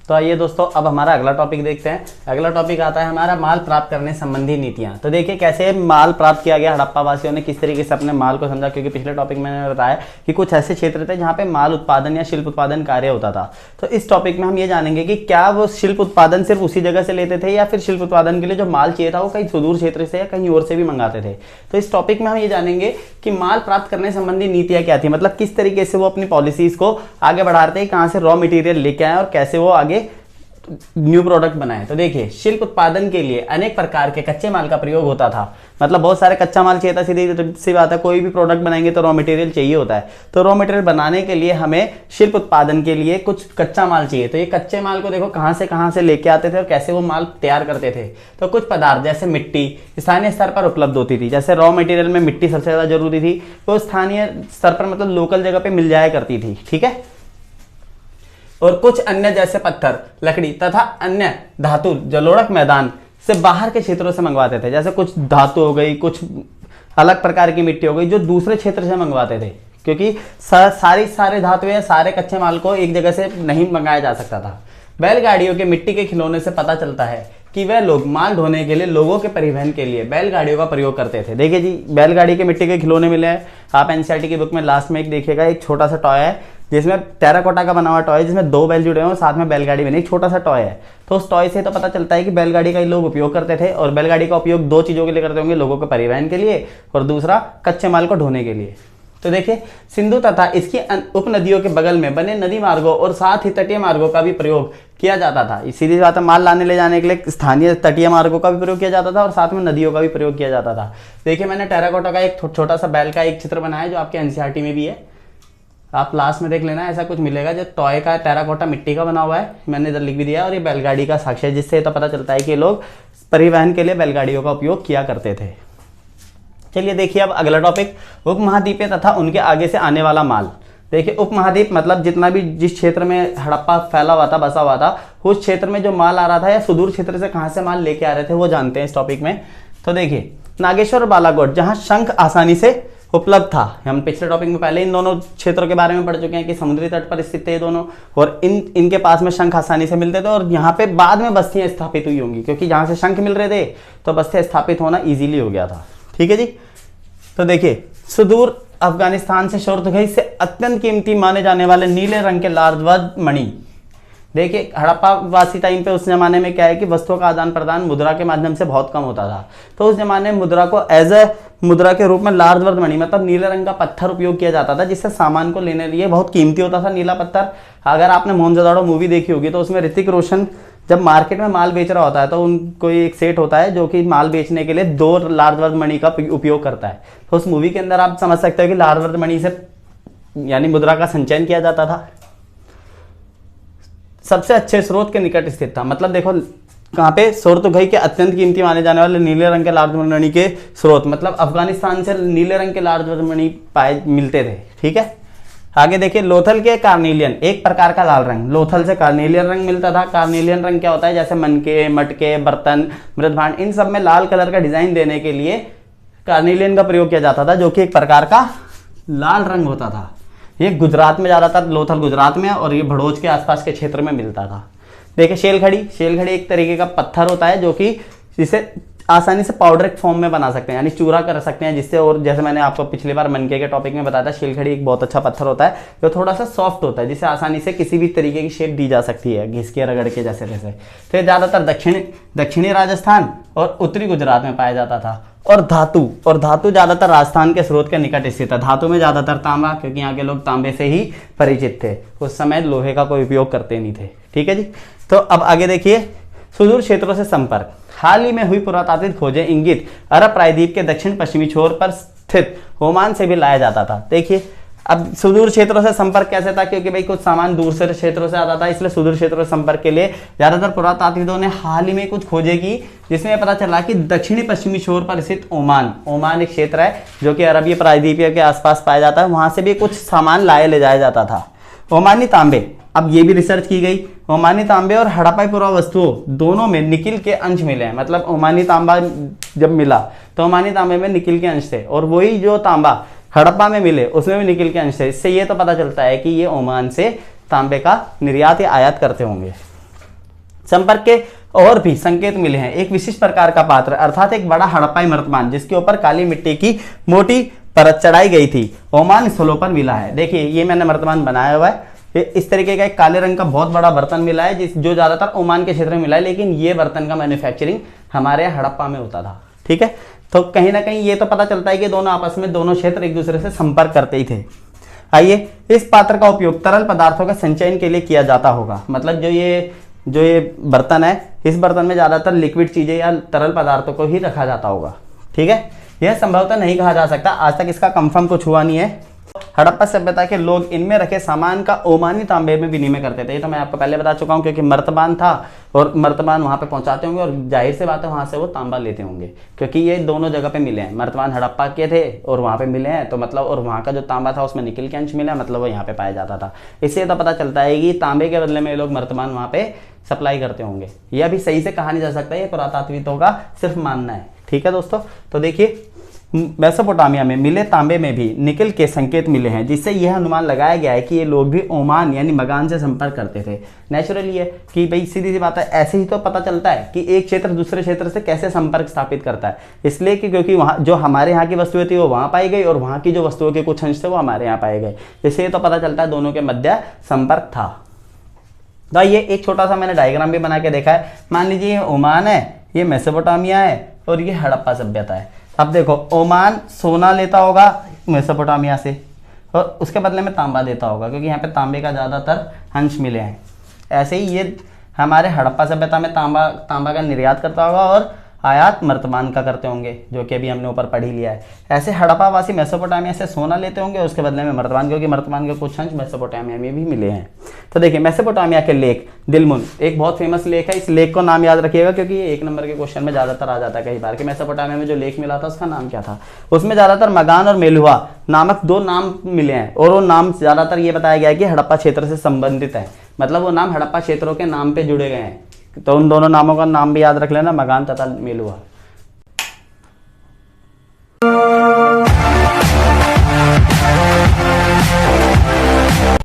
तो आइए दोस्तों, अब हमारा अगला टॉपिक देखते हैं। अगला टॉपिक आता है हमारा माल प्राप्त करने संबंधी नीतियां। तो देखिए कैसे माल प्राप्त किया गया, हड़प्पा वासियों ने किस तरीके से अपने माल को समझा, क्योंकि पिछले टॉपिक में मैंने बताया कि कुछ ऐसे क्षेत्र थे जहाँ पे माल उत्पादन या शिल्प उत्पादन कार्य होता था। तो इस टॉपिक में हम ये जानेंगे कि क्या वो शिल्प उत्पादन सिर्फ उसी जगह से लेते थे या फिर शिल्प उत्पादन के लिए जो माल चाहिए था वो कहीं सुदूर क्षेत्र से या कहीं और से भी मंगाते थे। तो इस टॉपिक में हम ये जानेंगे कि माल प्राप्त करने संबंधी नीतियां क्या थी, मतलब किस तरीके से वो अपनी पॉलिसीज को आगे बढ़ाते हैं, कहाँ से रॉ मटेरियल लेके आए और कैसे वो आगे न्यू प्रोडक्ट बनाए। तो देखिए, शिल्प उत्पादन के लिए अनेक प्रकार के कच्चे माल का प्रयोग होता था, मतलब बहुत सारे कच्चा माल चाहिए था। सीधी सी बात है, कोई भी प्रोडक्ट बनाएंगे तो रॉ मटेरियल चाहिए होता है। तो रॉ मटेरियल बनाने के लिए हमें शिल्प उत्पादन के लिए कुछ कच्चा माल चाहिए। तो ये कच्चे माल को देखो कहाँ से लेके आते थे और कैसे वो माल तैयार करते थे। तो कुछ पदार्थ जैसे मिट्टी स्थानीय स्तर पर उपलब्ध होती थी। जैसे रॉ मटेरियल में मिट्टी सबसे ज्यादा जरूरी थी, वो स्थानीय स्तर पर मतलब लोकल जगह पे मिल जाया करती थी, ठीक है। और कुछ अन्य जैसे पत्थर, लकड़ी तथा अन्य धातु जलोढ़क मैदान से बाहर के क्षेत्रों से मंगवाते थे। जैसे कुछ धातु हो गई, कुछ अलग प्रकार की मिट्टी हो गई जो दूसरे क्षेत्र से मंगवाते थे, क्योंकि सारे धातु या सारे कच्चे माल को एक जगह से नहीं मंगाया जा सकता था। बैलगाड़ियों के मिट्टी के खिलौने से पता चलता है कि वह लोग माल ढोने के लिए लोगों के परिवहन के लिए बैलगाड़ियों का प्रयोग करते थे। देखिए जी, बैलगाड़ी के मिट्टी के खिलौने मिले हैं। आप एनसीईआरटी की बुक में लास्ट में एक देखिएगा, एक छोटा सा टॉय है जिसमें टेराकोटा का बना हुआ टॉय है, जिसमें 2 बैल जुड़े हुए हैं और साथ में बैलगाड़ी बनी, एक छोटा सा टॉय है। तो उस टॉय से तो पता चलता है कि बैलगाड़ी का ही लोग उपयोग करते थे, और बैलगाड़ी का उपयोग 2 चीज़ों के लिए करते होंगे, लोगों के परिवहन के लिए और दूसरा कच्चे माल को ढोने के लिए। तो देखिए, सिंधु तथा इसकी उपनदियों के बगल में बने नदी मार्गों और साथ ही तटीय मार्गों का भी प्रयोग किया जाता था। सीधी बात है, माल लाने ले जाने के लिए स्थानीय तटीय मार्गों का भी प्रयोग किया जाता था और साथ में नदियों का भी प्रयोग किया जाता था। देखिए, मैंने टेराकोटा का एक छोटा सा बैल का एक चित्र बनाया है जो आपके एनसीईआरटी में भी है। आप लास्ट में देख लेना, ऐसा कुछ मिलेगा जो टॉय का टेराकोटा मिट्टी का बना हुआ है, मैंने इधर लिख भी दिया। और ये बैलगाड़ी का साक्ष्य है, जिससे तो पता चलता है कि लोग परिवहन के लिए बैलगाड़ियों का उपयोग किया करते थे। चलिए देखिए, अब अगला टॉपिक, उपमहाद्वीपीय तथा उनके आगे से आने वाला माल। देखिए, उपमहाद्वीप मतलब जितना भी जिस क्षेत्र में हड़प्पा फैला हुआ था, बसा हुआ था, उस क्षेत्र में जो माल आ रहा था या सुदूर क्षेत्र से कहाँ से माल लेके आ रहे थे वो जानते हैं इस टॉपिक में। तो देखिए, नागेश्वर और बालाकोट जहाँ शंख आसानी से उपलब्ध था। हम पिछले टॉपिक में पहले इन दोनों क्षेत्रों के बारे में पढ़ चुके हैं कि समुद्री तट पर स्थित थे दोनों, और इनके पास में शंख आसानी से मिलते थे, और यहाँ पे बाद में बस्तियां स्थापित हुई होंगी, क्योंकि जहाँ से शंख मिल रहे थे तो बस्तियां स्थापित होना ईजिली हो गया था, ठीक है जी। तो देखिए, सुदूर अफगानिस्तान से शोरतुगई से अत्यंत कीमती माने जाने वाले नीले रंग के लार्जवर्द मणि। देखिए, हड़प्पा वासी टाइम पे उस जमाने में क्या है कि वस्तुओं का आदान प्रदान मुद्रा के माध्यम से बहुत कम होता था। तो उस जमाने में मुद्रा को एज ए मुद्रा के रूप में लार्जवर्द मणि मतलब नीले रंग का पत्थर उपयोग किया जाता था, जिससे सामान को लेने लिए बहुत कीमती होता था नीला पत्थर। अगर आपने मोहनजोदाड़ो मूवी देखी होगी तो उसमें ऋतिक रोशन जब मार्केट में माल बेच रहा होता है तो उनको एक सेठ होता है जो कि माल बेचने के लिए 2 लार्जवर्द मणि का उपयोग करता है। तो उस मूवी के अंदर आप समझ सकते हो कि लार्जवर्द मणि से यानी मुद्रा का संचयन किया जाता था। सबसे अच्छे स्रोत के निकट स्थित था, मतलब देखो कहाँ पे, शोरतुगई के अत्यंत कीमती माने जाने वाले नीले रंग के लार्जवर्द मणि के स्रोत, मतलब अफगानिस्तान से नीले रंग के लार्जवर्द मणि मिलते थे, ठीक है। आगे देखिए, लोथल के कार्नेलियन एक प्रकार का लाल रंग, लोथल से कार्नेलियन रंग मिलता था। कार्नेलियन रंग क्या होता है, जैसे मनके, मटके, बर्तन, मृदभांड, इन सब में लाल कलर का डिजाइन देने के लिए कार्नेलियन का प्रयोग किया जाता था, जो कि एक प्रकार का लाल रंग होता था। ये गुजरात में ज्यादातर, लोथल गुजरात में, और ये भड़ोच के आसपास के क्षेत्र में मिलता था। देखिए, शेलखड़ी एक तरीके का पत्थर होता है जो कि जिसे आसानी से पाउडर फॉर्म में बना सकते हैं, यानी चूरा कर सकते हैं जिससे, और जैसे मैंने आपको पिछली बार मनके के टॉपिक में बताया था, शेलखड़ी एक बहुत अच्छा पत्थर होता है जो थोड़ा सा सॉफ्ट होता है, जिसे आसानी से किसी भी तरीके की शेप दी जा सकती है, घिस के रगड़ के जैसे जैसे। तो ये ज्यादातर दक्षिणी राजस्थान और उत्तरी गुजरात में पाया जाता था। और धातु ज्यादातर राजस्थान के स्रोत के निकट स्थित है। धातु में ज्यादातर तांबा, क्योंकि यहाँ के लोग तांबे से ही परिचित थे, उस समय लोहे का कोई उपयोग करते नहीं थे, ठीक है जी। तो अब आगे देखिए, सुदूर क्षेत्रों से संपर्क। हाल ही में हुई पुरातात्विक खोजें इंगित अरब प्रायद्वीप के दक्षिण पश्चिमी छोर पर स्थित ओमान से भी लाया जाता था। देखिए, अब सुदूर क्षेत्रों से संपर्क कैसे था, क्योंकि भाई कुछ सामान दूर से क्षेत्रों से आता था, इसलिए सुदूर क्षेत्रों से संपर्क के लिए ज्यादातर पुरातात्विकों ने हाल ही में कुछ खोजें की, जिसमें पता चला कि दक्षिणी पश्चिमी छोर पर स्थित ओमान एक क्षेत्र है जो कि अरबी प्रायद्वीप के आसपास पाया जाता है, वहां से भी कुछ सामान ले जाया जाता था। ओमानी तांबे, अब ये भी रिसर्च की गई, ओमानी तांबे और हड़प्पाई पुरावस्तुओं दोनों में निकिल के अंश मिले हैं। मतलब ओमानी तांबा जब मिला तो ओमानी तांबे में निकिल के अंश थे, और वही जो तांबा हड़प्पा में मिले उसमें भी निकिल के अंश थे। इससे ये तो पता चलता है कि ये ओमान से तांबे का निर्यात या आयात करते होंगे। संपर्क के और भी संकेत मिले हैं। एक विशिष्ट प्रकार का पात्र अर्थात एक बड़ा हड़प्पाई मर्तमान जिसके ऊपर काली मिट्टी की मोटी परत चढ़ाई गई थी ओमान स्थलों पर मिला है। देखिए ये मैंने मर्तमान बनाया हुआ है, इस तरीके का एक काले रंग का बहुत बड़ा बर्तन मिला है जो ज्यादातर ओमान के क्षेत्र में मिला है, लेकिन ये बर्तन का मैन्युफैक्चरिंग हमारे यहाँ हड़प्पा में होता था। ठीक है, तो कहीं ना कहीं ये तो पता चलता है कि दोनों आपस में दोनों क्षेत्र एक दूसरे से संपर्क करते ही थे। आइए, इस पात्र का उपयोग तरल पदार्थों के संचयन के लिए किया जाता होगा। मतलब जो ये बर्तन है, इस बर्तन में ज्यादातर लिक्विड चीजें या तरल पदार्थों को ही रखा जाता होगा। ठीक है, यह संभवतः नहीं कहा जा सकता, आज तक इसका कंफर्म कुछ हुआ नहीं है। हड़प्पा सभ्यता के लोग इनमें रखे सामान का ओमानी तांबे में विनिमय करते थे। ये तो मैं आपको पहले बता चुका हूँ, क्योंकि मर्तबान था और मर्तबान वहां पे पहुंचाते होंगे और जाहिर से बात है वहां से वो तांबा लेते होंगे, क्योंकि ये दोनों जगह पे मिले हैं। मर्तबान हड़प्पा के थे और वहां पे मिले हैं, तो मतलब और वहां का जो तांबा था उसमें निकल के अंश मिला, मतलब वो यहाँ पे पाया जाता था। इससे तो पता चलता है कि तांबे के बदले में ये लोग मर्तबान वहां पे सप्लाई करते होंगे। ये अभी सही से कहा नहीं जा सकता, ये पुरातात्विकों का सिर्फ मानना है। ठीक है दोस्तों, तो देखिए मेसोपोटामिया में मिले तांबे में भी निकल के संकेत मिले हैं, जिससे यह अनुमान लगाया गया है कि ये लोग भी ओमान यानी मगान से संपर्क करते थे। नेचुरली है कि भाई सीधी सी बात है, ऐसे ही तो पता चलता है कि एक क्षेत्र दूसरे क्षेत्र से कैसे संपर्क स्थापित करता है। इसलिए कि क्योंकि वहाँ जो हमारे यहाँ की वस्तुएं थी वो वहाँ पाई गई और वहाँ की जो वस्तुओं के कुछ अंश थे वो हमारे यहाँ पाए गए। इससे तो पता चलता है दोनों के मध्य संपर्क था। तो ये एक छोटा सा मैंने डायग्राम भी बना के देखा है। मान लीजिए ये ओमान है, ये मेसोपोटामिया है और ये हड़प्पा सभ्यता है। अब देखो, ओमान सोना लेता होगा मेसोपोटामिया से और उसके बदले में तांबा देता होगा, क्योंकि यहाँ पे तांबे का ज़्यादातर अंश मिले हैं। ऐसे ही ये हमारे हड़प्पा सभ्यता में तांबा का निर्यात करता होगा और आयात मर्तबान का करते होंगे, जो कि अभी हमने ऊपर पढ़ ही लिया है। ऐसे हड़प्पावासी मेसोपोटामिया से सोना लेते होंगे, उसके बदले में मर्तबान, क्योंकि मर्तबान के कुछ अंश मेसोपोटामिया में भी मिले हैं। तो देखिए, मेसोपोटामिया के लेक दिलमुन एक बहुत फेमस लेक है। इस लेक को नाम याद रखिएगा, क्योंकि ये 1 नंबर के क्वेश्चन में ज्यादातर आ जाता है कई बार कि मेसोपोटामिया में जो लेक मिला था उसका नाम क्या था। उसमें ज्यादातर मगान और मेलुहा नामक 2 नाम मिले हैं और वो नाम ज्यादातर ये बताया गया है कि हड़प्पा क्षेत्र से संबंधित है, मतलब वो नाम हड़प्पा क्षेत्रों के नाम पे जुड़े गए हैं। तो उन दोनों नामों का नाम भी याद रख लेना, मगान तथा मेलुहा।